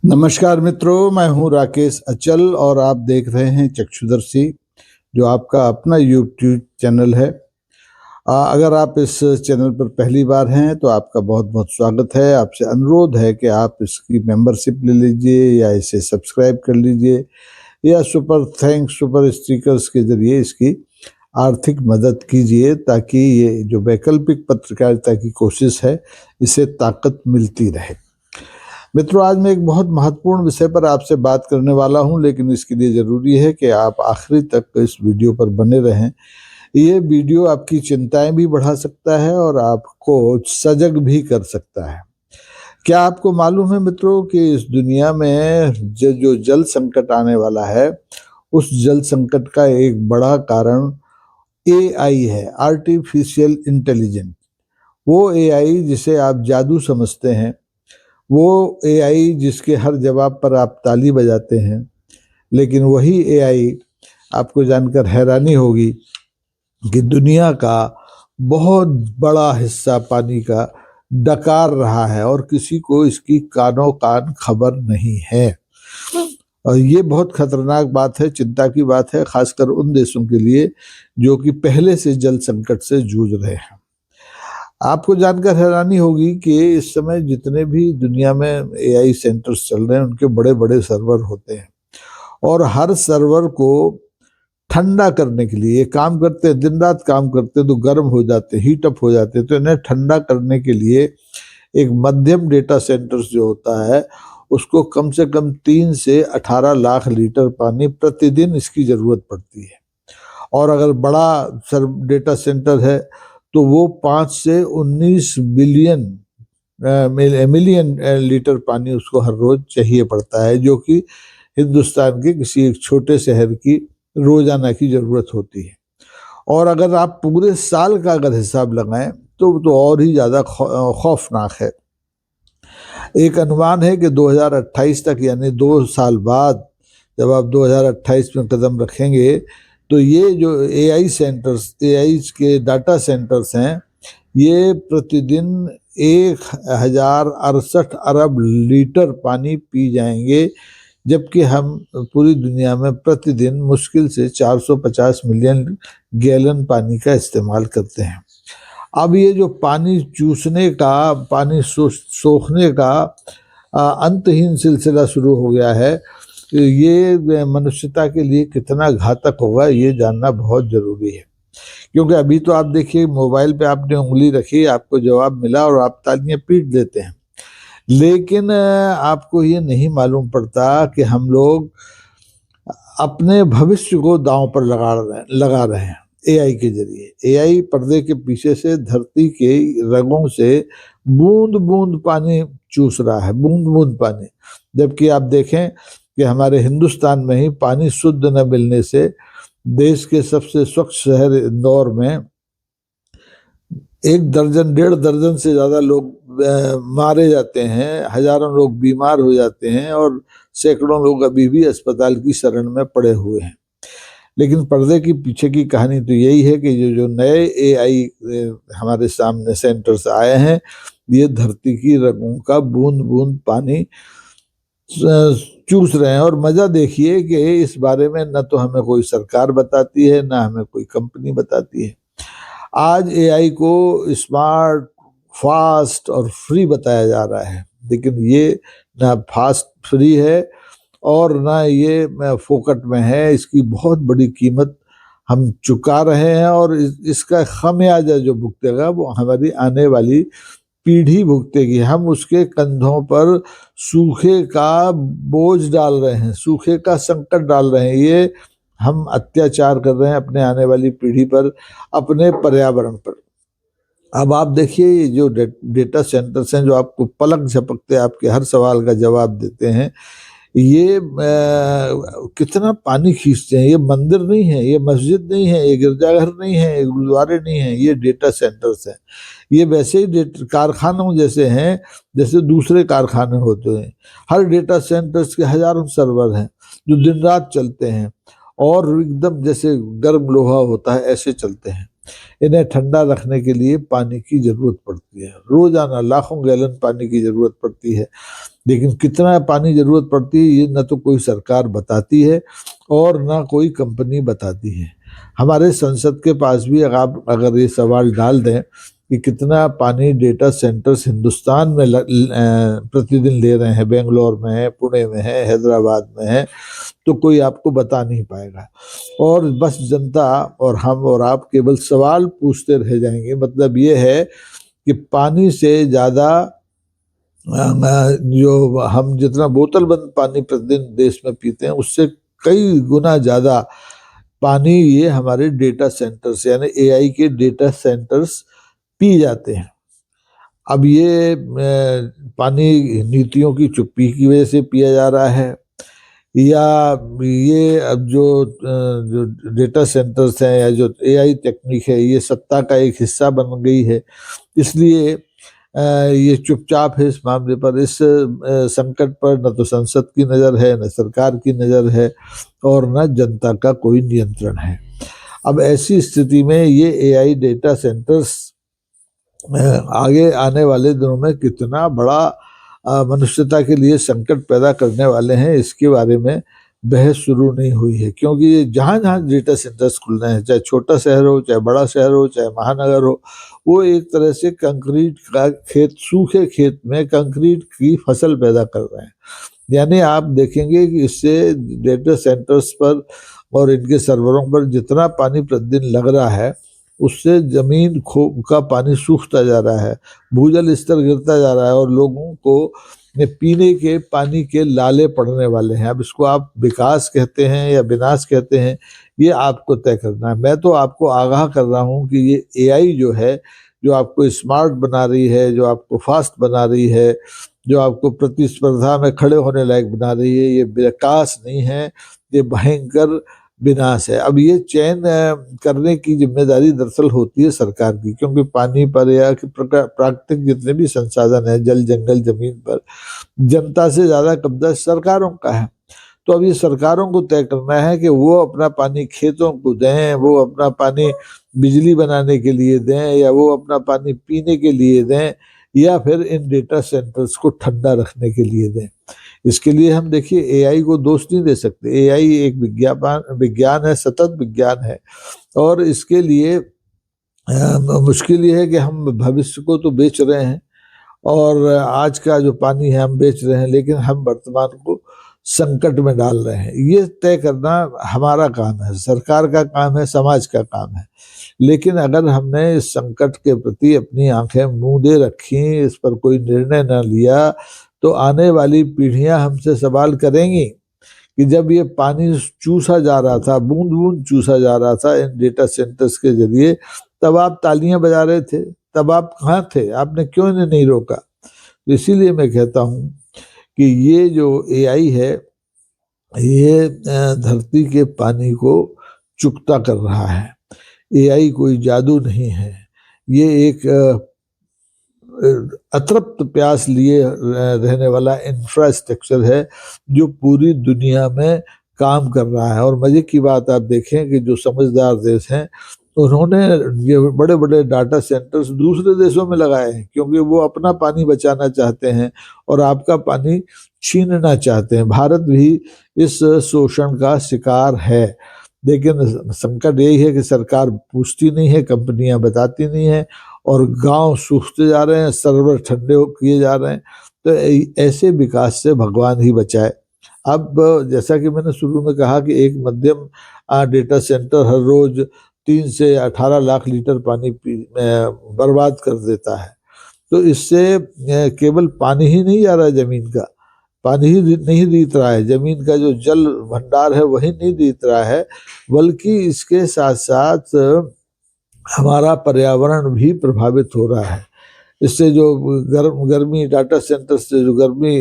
नमस्कार मित्रों, मैं हूं राकेश अचल और आप देख रहे हैं चक्षुदर्शी, जो आपका अपना यूट्यूब चैनल है। अगर आप इस चैनल पर पहली बार हैं तो आपका बहुत बहुत स्वागत है। आपसे अनुरोध है कि आप इसकी मेंबरशिप ले लीजिए या इसे सब्सक्राइब कर लीजिए या सुपर थैंक्स, सुपर स्टिकर्स के जरिए इसकी आर्थिक मदद कीजिए, ताकि ये जो वैकल्पिक पत्रकारिता की कोशिश है इसे ताकत मिलती रहे। मित्रों, आज मैं एक बहुत महत्वपूर्ण विषय पर आपसे बात करने वाला हूं, लेकिन इसके लिए जरूरी है कि आप आखिरी तक इस वीडियो पर बने रहें। ये वीडियो आपकी चिंताएं भी बढ़ा सकता है और आपको सजग भी कर सकता है। क्या आपको मालूम है मित्रों कि इस दुनिया में जो जल संकट आने वाला है, उस जल संकट का एक बड़ा कारण एआई है, आर्टिफिशियल इंटेलिजेंस। वो एआई जिसे आप जादू समझते हैं, वो एआई जिसके हर जवाब पर आप ताली बजाते हैं, लेकिन वही एआई, आपको जानकर हैरानी होगी कि दुनिया का बहुत बड़ा हिस्सा पानी का डकार रहा है और किसी को इसकी कानों कान खबर नहीं है। और ये बहुत खतरनाक बात है, चिंता की बात है, खासकर उन देशों के लिए जो कि पहले से जल संकट से जूझ रहे हैं। आपको जानकर हैरानी होगी कि इस समय जितने भी दुनिया में एआई सेंटर्स चल रहे हैं, उनके बड़े बड़े सर्वर होते हैं और हर सर्वर को ठंडा करने के लिए काम करते हैं, दिन रात काम करते हैं, तो गर्म हो जाते, हीट अप हो जाते, तो इन्हें ठंडा करने के लिए एक मध्यम डेटा सेंटर्स जो होता है, उसको कम से कम 3 से 18 लाख लीटर पानी प्रतिदिन इसकी जरूरत पड़ती है। और अगर बड़ा डेटा सेंटर है तो वो 5 से 19 मिलियन लीटर पानी उसको हर रोज चाहिए पड़ता है, जो कि हिंदुस्तान के किसी एक छोटे शहर की रोजाना की जरूरत होती है। और अगर आप पूरे साल का अगर हिसाब लगाएं तो और ही ज्यादा खौफनाक है। एक अनुमान है कि 2028 तक, यानी 2 साल बाद, जब आप 2028 में कदम रखेंगे, तो ये जो एआई सेंटर्स, एआई के डाटा सेंटर्स हैं, ये प्रतिदिन 1068 अरब लीटर पानी पी जाएंगे, जबकि हम पूरी दुनिया में प्रतिदिन मुश्किल से 450 मिलियन गैलन पानी का इस्तेमाल करते हैं। अब ये जो पानी चूसने का, पानी सोखने का अंतहीन सिलसिला शुरू हो गया है, ये मनुष्यता के लिए कितना घातक होगा ये जानना बहुत जरूरी है। क्योंकि अभी तो आप देखिए, मोबाइल पे आपने उंगली रखी, आपको जवाब मिला और आप तालियां पीट देते हैं, लेकिन आपको ये नहीं मालूम पड़ता कि हम लोग अपने भविष्य को दांव पर लगा रहे हैं एआई के जरिए। एआई पर्दे के पीछे से धरती के रगों से बूंद बूंद पानी चूस रहा है, बूंद बूंद पानी। जबकि आप देखें कि हमारे हिंदुस्तान में ही पानी शुद्ध न मिलने से देश के सबसे स्वच्छ शहर इंदौर में 1 दर्जन 1.5 दर्जन से ज्यादा लोग मारे जाते हैं, हजारों लोग बीमार हो जाते हैं और सैकड़ों लोग अभी भी अस्पताल की शरण में पड़े हुए हैं। लेकिन पर्दे की पीछे की कहानी तो यही है कि जो नए एआई हमारे सामने सेंटर्स आए हैं, ये धरती की रगों का बूंद बूंद पानी चूस रहे हैं। और मजा देखिए कि इस बारे में न तो हमें कोई सरकार बताती है, ना हमें कोई कंपनी बताती है। आज एआई को स्मार्ट, फास्ट और फ्री बताया जा रहा है, लेकिन ये ना फास्ट फ्री है और ना ये फोकट में है। इसकी बहुत बड़ी कीमत हम चुका रहे हैं और इसका खमियाजा जो भुगतेगा वो हमारी आने वाली पीढ़ी भुगतेगी। हम उसके कंधों पर सूखे का बोझ डाल रहे हैं, सूखे का संकट डाल रहे हैं। ये हम अत्याचार कर रहे हैं अपने आने वाली पीढ़ी पर, अपने पर्यावरण पर। अब आप देखिए, ये जो डेटा सेंटर्स हैं, जो आपको पलक झपकते आपके हर सवाल का जवाब देते हैं, ये कितना पानी खींचते हैं। ये मंदिर नहीं है, ये मस्जिद नहीं है, ये गिरजाघर नहीं है, ये गुरुद्वारे नहीं है, ये डेटा सेंटर्स हैं। ये वैसे ही कारखानों जैसे हैं जैसे दूसरे कारखाने होते हैं। हर डेटा सेंटर्स के हजारों सर्वर हैं जो दिन रात चलते हैं और एकदम जैसे गर्म लोहा होता है ऐसे चलते हैं। इन्हें ठंडा रखने के लिए पानी की जरूरत पड़ती है, रोजाना लाखों गैलन पानी की जरूरत पड़ती है। लेकिन कितना पानी जरूरत पड़ती है ये न तो कोई सरकार बताती है और ना कोई कंपनी बताती है। हमारे संसद के पास भी आप अगर ये सवाल डाल दें कि कितना पानी डेटा सेंटर्स हिंदुस्तान में प्रतिदिन ले रहे हैं, बेंगलोर में है, पुणे में है, हैदराबाद में है, तो कोई आपको बता नहीं पाएगा। और बस जनता और हम और आप केवल सवाल पूछते रह जाएंगे। मतलब ये है कि पानी से ज्यादा जो हम जितना बोतल बंद पानी प्रतिदिन देश में पीते हैं उससे कई गुना ज्यादा पानी ये हमारे डेटा सेंटर्स यानी एआई के डेटा सेंटर्स पी जाते हैं। अब ये पानी नीतियों की चुप्पी की वजह से पिया जा रहा है, या ये अब जो डेटा सेंटर्स हैं या जो एआई टेक्निक है ये सत्ता का एक हिस्सा बन गई है, इसलिए ये चुपचाप है इस मामले पर। इस संकट पर न तो संसद की नज़र है, न सरकार की नज़र है, और न जनता का कोई नियंत्रण है। अब ऐसी स्थिति में ये एआई डेटा सेंटर्स आगे आने वाले दिनों में कितना बड़ा मनुष्यता के लिए संकट पैदा करने वाले हैं, इसके बारे में बहस शुरू नहीं हुई है। क्योंकि ये जहाँ जहाँ डेटा सेंटर्स खुल रहे हैं, चाहे छोटा शहर हो, चाहे बड़ा शहर हो, चाहे महानगर हो, वो एक तरह से कंक्रीट का खेत, सूखे खेत में कंक्रीट की फसल पैदा कर रहे हैं। यानी आप देखेंगे कि इससे डेटा सेंटर्स पर और इनके सर्वरों पर जितना पानी प्रतिदिन लग रहा है उससे जमीन का पानी सूखता जा रहा है, भूजल स्तर गिरता जा रहा है और लोगों को पीने के पानी के लाले पड़ने वाले हैं। अब इसको आप विकास कहते हैं या विनाश कहते हैं, ये आपको तय करना है। मैं तो आपको आगाह कर रहा हूँ कि ये एआई जो है, जो आपको स्मार्ट बना रही है, जो आपको फास्ट बना रही है, जो आपको प्रतिस्पर्धा में खड़े होने लायक बना रही है, ये विकास नहीं है, ये भयंकर विनाश है। अब ये चयन करने की जिम्मेदारी दरअसल होती है सरकार की, क्योंकि पानी पर या प्राकृतिक जितने भी संसाधन है, जल, जंगल, जमीन पर जनता से ज्यादा कब्जा सरकारों का है। तो अब ये सरकारों को तय करना है कि वो अपना पानी खेतों को दें, वो अपना पानी बिजली बनाने के लिए दें, या वो अपना पानी पीने के लिए दें, या फिर इन डेटा सेंटर्स को ठंडा रखने के लिए दें। इसके लिए हम देखिए एआई को दोष नहीं दे सकते। एआई एक विज्ञान है, सतत विज्ञान है, और इसके लिए मुश्किल ये है कि हम भविष्य को तो बेच रहे हैं और आज का जो पानी है हम बेच रहे हैं, लेकिन हम वर्तमान को संकट में डाल रहे हैं। ये तय करना हमारा काम है, सरकार का काम है, समाज का काम है। लेकिन अगर हमने इस संकट के प्रति अपनी आंखें मूंदे रखी, इस पर कोई निर्णय न लिया, तो आने वाली पीढ़ियां हमसे सवाल करेंगी कि जब ये पानी चूसा जा रहा था, बूंद बूंद चूसा जा रहा था इन डेटा सेंटर्स के जरिए, तब आप तालियां बजा रहे थे, तब आप कहाँ थे, आपने क्यों इन्हें नहीं रोका? तो इसीलिए मैं कहता हूँ कि ये जो एआई है ये धरती के पानी को चुकता कर रहा है। एआई कोई जादू नहीं है, ये एक अतृप्त प्यास लिए रहने वाला इंफ्रास्ट्रक्चर है जो पूरी दुनिया में काम कर रहा है। और मजे की बात आप देखें कि जो समझदार देश हैं उन्होंने ये बड़े बड़े डाटा सेंटर्स दूसरे देशों में लगाए हैं, क्योंकि वो अपना पानी बचाना चाहते हैं और आपका पानी छीनना चाहते हैं। भारत भी इस शोषण का शिकार है। लेकिन संकट यही है कि सरकार पूछती नहीं है, कंपनियां बताती नहीं है, और गांव सूखते जा रहे हैं, सर्वर ठंडे किए जा रहे हैं। तो ऐसे विकास से भगवान ही बचाए। अब जैसा कि मैंने शुरू में कहा कि एक मध्यम डेटा सेंटर हर रोज 3 से 18 लाख लीटर पानी बर्बाद कर देता है। तो इससे केवल पानी ही नहीं जा रहा है, जमीन का पानी ही नहीं रीत रहा है, जमीन का जो जल भंडार है वही नहीं रीत रहा है, बल्कि इसके साथ साथ हमारा पर्यावरण भी प्रभावित हो रहा है। इससे जो गर्मी डाटा सेंटर से जो गर्मी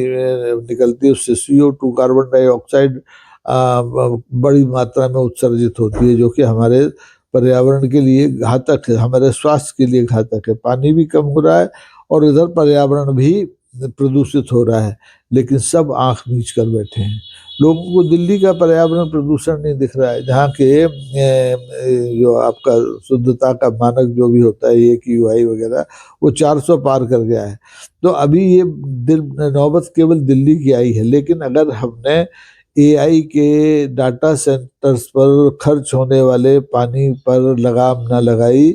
निकलती है उससे CO2 कार्बन डाइऑक्साइड बड़ी मात्रा में उत्सर्जित होती है, जो कि हमारे पर्यावरण के लिए घातक है, हमारे स्वास्थ्य के लिए घातक है। पानी भी कम हो रहा है और इधर पर्यावरण भी प्रदूषित हो रहा है, लेकिन सब आंख मीच कर बैठे हैं। लोगों को दिल्ली का पर्यावरण प्रदूषण नहीं दिख रहा है, जहाँ के जो आपका शुद्धता का मानक जो भी होता है AQI वगैरह, वो 400 पार कर गया है। तो अभी ये नौबत केवल दिल्ली की आई है। लेकिन अगर हमने AI के डाटा सेंटर्स पर खर्च होने वाले पानी पर लगाम न लगाई,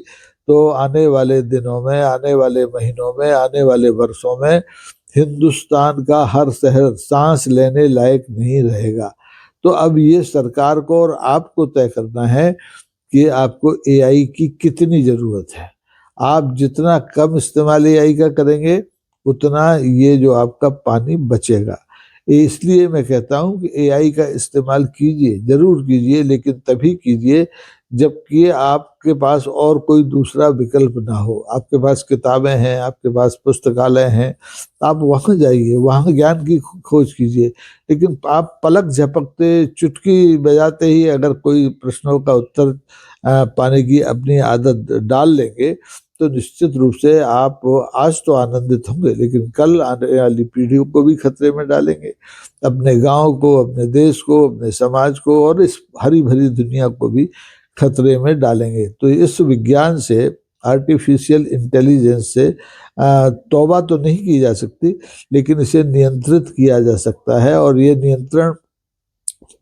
तो आने वाले दिनों में, आने वाले महीनों में, आने वाले वर्षों में हिंदुस्तान का हर शहर सांस लेने लायक नहीं रहेगा। तो अब ये सरकार को और आपको तय करना है कि आपको AI की कितनी जरूरत है। आप जितना कम इस्तेमाल AI का करेंगे, उतना ये जो आपका पानी बचेगा। इसलिए मैं कहता हूं कि AI का इस्तेमाल कीजिए, जरूर कीजिए, लेकिन तभी कीजिए जबकि आपके पास और कोई दूसरा विकल्प ना हो। आपके पास किताबें हैं, आपके पास पुस्तकालय हैं, आप वहां जाइए, वहां ज्ञान की खोज कीजिए। लेकिन आप पलक झपकते, चुटकी बजाते ही अगर कोई प्रश्नों का उत्तर पाने की अपनी आदत डाल लेंगे, तो निश्चित रूप से आप आज तो आनंदित होंगे, लेकिन कल आने वाली पीढ़ियों को भी खतरे में डालेंगे। अपने गांव को, अपने देश को, अपने समाज को और इस हरी भरी दुनिया को भी खतरे में डालेंगे। तो इस विज्ञान से, आर्टिफिशियल इंटेलिजेंस से तौबा तो नहीं की जा सकती, लेकिन इसे नियंत्रित किया जा सकता है। और ये नियंत्रण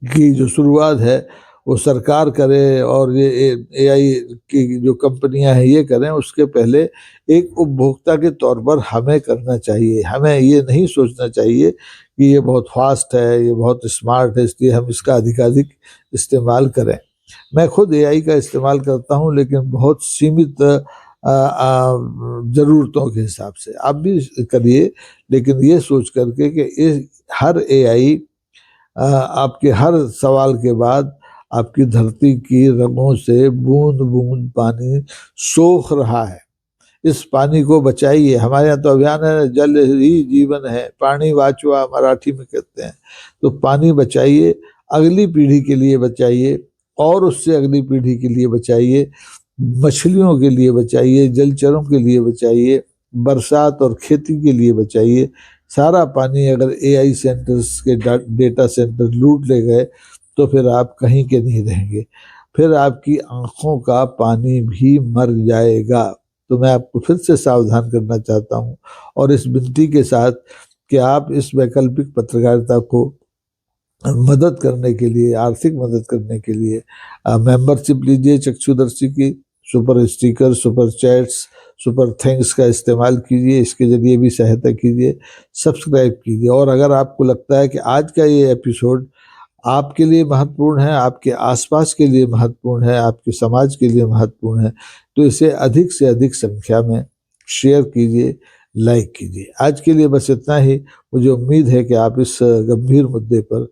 की जो शुरुआत है वो सरकार करे, और ये AI की जो कंपनियां हैं ये करें, उसके पहले एक उपभोक्ता के तौर पर हमें करना चाहिए। हमें ये नहीं सोचना चाहिए कि ये बहुत फास्ट है, ये बहुत स्मार्ट है, इसलिए हम इसका अधिकाधिक इस्तेमाल करें। मैं खुद AI का इस्तेमाल करता हूँ, लेकिन बहुत सीमित ज़रूरतों के हिसाब से। आप भी करिए, लेकिन ये सोच करके कि हर AI आपके हर सवाल के बाद आपकी धरती की रगों से बूंद बूंद पानी सोख रहा है। इस पानी को बचाइए। हमारे यहाँ तो अभियान है, जल ही जीवन है, पानी वाचवा मराठी में कहते हैं। तो पानी बचाइए, अगली पीढ़ी के लिए बचाइए, और उससे अगली पीढ़ी के लिए बचाइए, मछलियों के लिए बचाइए, जलचरों के लिए बचाइए, बरसात और खेती के लिए बचाइए। सारा पानी अगर AI सेंटर्स के डेटा सेंटर लूट ले गए, तो फिर आप कहीं के नहीं रहेंगे, फिर आपकी आंखों का पानी भी मर जाएगा। तो मैं आपको फिर से सावधान करना चाहता हूँ, और इस विनती के साथ कि आप इस वैकल्पिक पत्रकारिता को मदद करने के लिए, आर्थिक मदद करने के लिए मेंबरशिप लीजिए चक्षुदर्शी की। Super sticker, super chats, super thanks का इस्तेमाल कीजिए, इसके जरिए भी सहायता कीजिए, सब्सक्राइब कीजिए। और अगर आपको लगता है कि आज का ये एपिसोड आपके लिए महत्वपूर्ण है, आपके आसपास के लिए महत्वपूर्ण है, आपके समाज के लिए महत्वपूर्ण है, तो इसे अधिक से अधिक संख्या में शेयर कीजिए, लाइक कीजिए। आज के लिए बस इतना ही। मुझे उम्मीद है कि आप इस गंभीर मुद्दे पर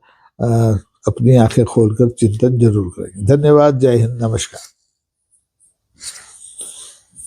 अपनी आंखें खोलकर चिंतन जरूर करेंगे। धन्यवाद। जय हिंद। नमस्कार।